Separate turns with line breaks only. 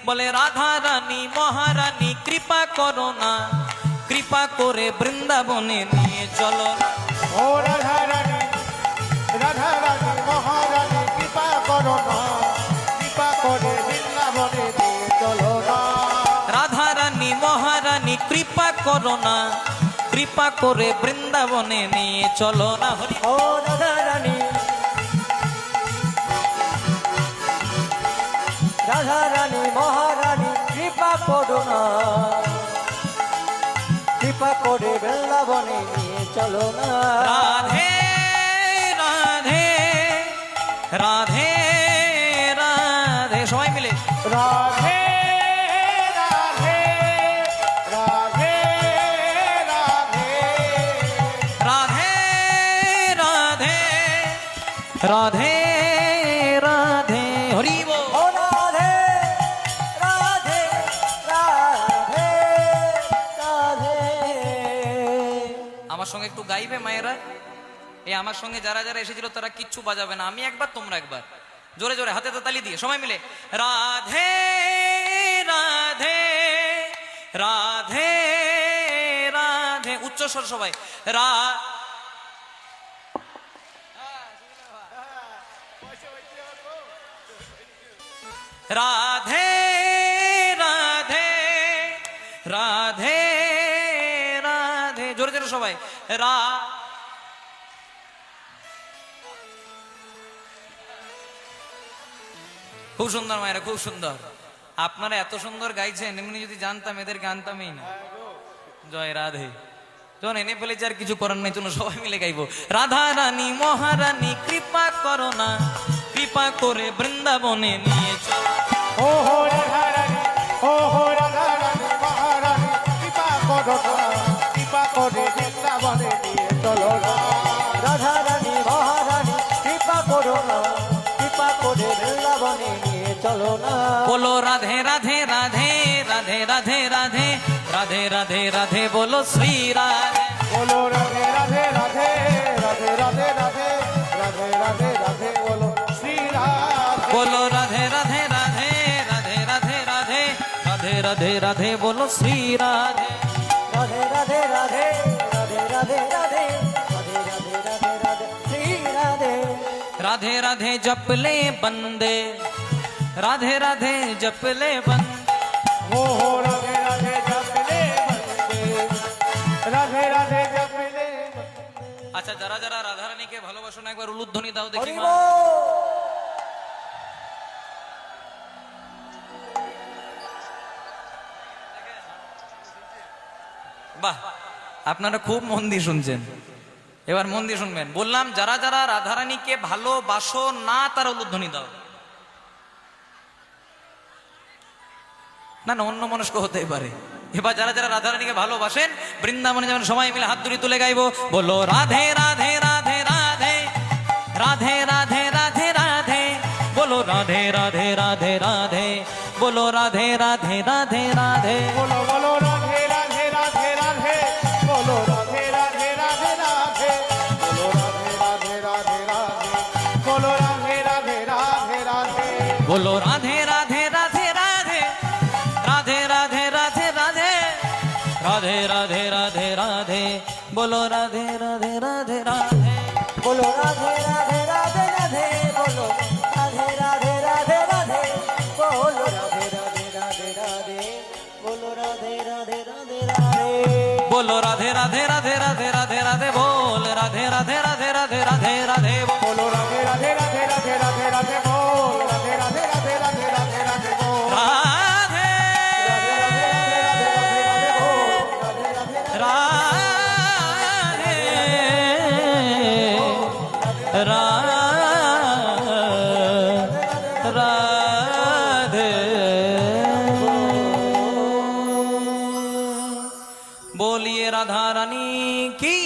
বলে রাধা রানী মহারানী কৃপা করো না, কৃপা করে বৃন্দাবনে নিয়ে চলো না।
ও রাধা রানী মহারানী কৃপা করো না, কৃপা করে বৃন্দাবনে নিয়ে চলো না।
রাধা রানী মহারানী কৃপা করো না, কৃপা করে বৃন্দাবনে নিয়ে চলো না। হরি
ও রাধা রানী মহারানী কৃপা করো না, কৃপা করে বৃন্দাবনে নিয়ে চলো না।
রাধে রাধে রাধে রাধে সবাই মিলে
রাধে রাধে রাধে রাধে
রাধে রাধে রাধে রাধে হরি বল।
ও রাধে রাধে রাধে রাধে।
আমার সঙ্গে একটু গাইবে মায়েরা? এই আমার সঙ্গে যারা যারা এসেছিল তারা কিচ্ছু বাজাবে না, আমি একবার তোমরা একবার জোরে জোরে হাতে তালি দিয়ে সবাই মিলে রাধে রাধে রাধে রাধে উচ্চস্বর সবাই রাধে রাধে রাধে রাধে জোরে জোরে সবাই খুব সুন্দর মায়েরা, খুব সুন্দর। আপনারা এত সুন্দর গাইছেন, এমনি যদি জানতাম এদেরকে আনতামই না। জয় রাধে। যখন এনে ফেলেছে আর কিছু করার নেই, চলো সবাই মিলে গাইবো। রাধা রানী মহারানী কৃপা করো না, কৃপা করে বৃন্দাবনে নিয়ে চলো।
ও হো রাধা রানী মহারানী কৃপা করো না, কৃপা করে বৃন্দাবনে নিয়ে চলো না। রাধা রানী মহারানী কৃপা করো না, কৃপা করে বৃন্দাবনে নিয়ে চলো না।
বলো রাধে রাধে রাধে রাধে রাধে রাধে রাধে রাধে রাধে বলো শ্রী রাধে।
বলো রাধে রাধে রাধে রাধে রাধে রাধে রাধে রাধে রাধে বলো শ্রী রাধে।
বলো রাধে রাধে রাধে রাধে রাধে রাধে রাধে রাধে রাধে বলো শ্রী রাধে।
রাধে রাধে রাধে রাধে রাধে রাধে রাধে রাধে রাধে রাধে শ্রী রাধে।
राधे राधे जपले बंदे, राधे राधे जपले बंदे।
ओ हो राधे राधे जपले बंदे, राधे राधे जपले।
আচ্ছা, যারা যারা রাধা রানীকে ভালোবাসো না একবার উলুধ্বনি দাও দেখি। বাহ, আপনারা খুব মন দিয়ে শুনছেন। এবার মন দিয়ে শুনবেন। বললাম যারা যারা রাধারানীকে ভালোবাসো না তারা উলুধ্বনি দাও। না না, অন্য মনস্ক হতে পারে। এবার যারা যারা রাধারানীকে ভালোবাসেন বৃন্দাবনে যেমন সবাই মিলে হাত ধরে তুলে গাইবো। বলো রাধে রাধে রাধে রাধে রাধে রাধে রাধে রাধে বলো রাধে রাধে রাধে রাধে বলো রাধে রাধে রাধে রাধে
বলো বলো রাধে রাধে রাধে রাধে বলো রাধে রাধে রাধে রাধে বলো রাধে রাধে রাধে রাধে বলো রাধে রাধে রাধে রাধে
বলো রাধে রাধে রাধে রাধে রাধে রাধে রাধে রাধে রাধে রাধে রাধে রাধে বলো রাধে রাধে রাধে রাধে
বলো রাধে রাধে রাধে রাধে বলো রাধে রাধে রাধে রাধে বলো রাধে রাধে রাধে রাধে বলো রাধে রাধে রাধে রাধে
বলো রাধে রাধে রাধে রাধে রাধে রাধে বল রাধে রাধে রাধে রাধে রাধে রাধে
বলো রাধে রাধে রাধে রাধে রাধে রাধে বল রাধে রাধে রাধে রাধে রাধে রাধে বল
রাধে রাধে রাধে बोलिए राधा रानी की